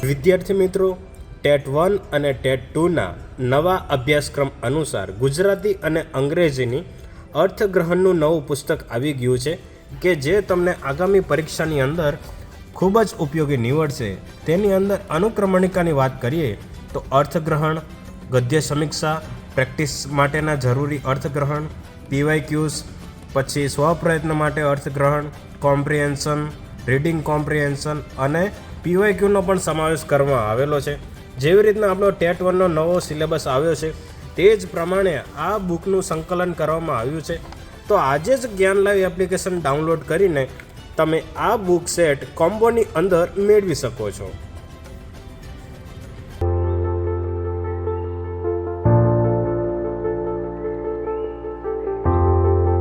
વિદ્યાર્થી મિત્રો, ટેટ 1 અને ટેટ 2ના નવા અભ્યાસક્રમ અનુસાર ગુજરાતી અને અંગ્રેજીની અર્થગ્રહણનું નવું પુસ્તક આવી ગયું છે કે જે તમને આગામી પરીક્ષાની અંદર ખૂબ જ ઉપયોગી નીવડશે. તેની અંદર અનુક્રમણિકાની વાત કરીએ તો અર્થગ્રહણ, ગદ્ય સમીક્ષા, પ્રેક્ટિસ માટેના જરૂરી અર્થગ્રહણ, PYQs, પછી સ્વપ્રયત્ન માટે અર્થગ્રહણ, કોમ્પ્રિહેન્શન, રીડિંગ કોમ્પ્રિહેન્શન અને PYQનો પણ સમાવેશ કરવામાં આવેલો છે. જેવી રીતના આપણો ટેટ 1નો નવો સિલેબસ આવ્યો છે તે જ પ્રમાણે આ બુકનું સંકલન કરવામાં આવ્યું છે. તો આજે જ જ્ઞાન લાઈવ એપ્લિકેશન ડાઉનલોડ કરીને તમે આ બુક સેટ કોમ્બોની અંદર મેળવી શકો છો.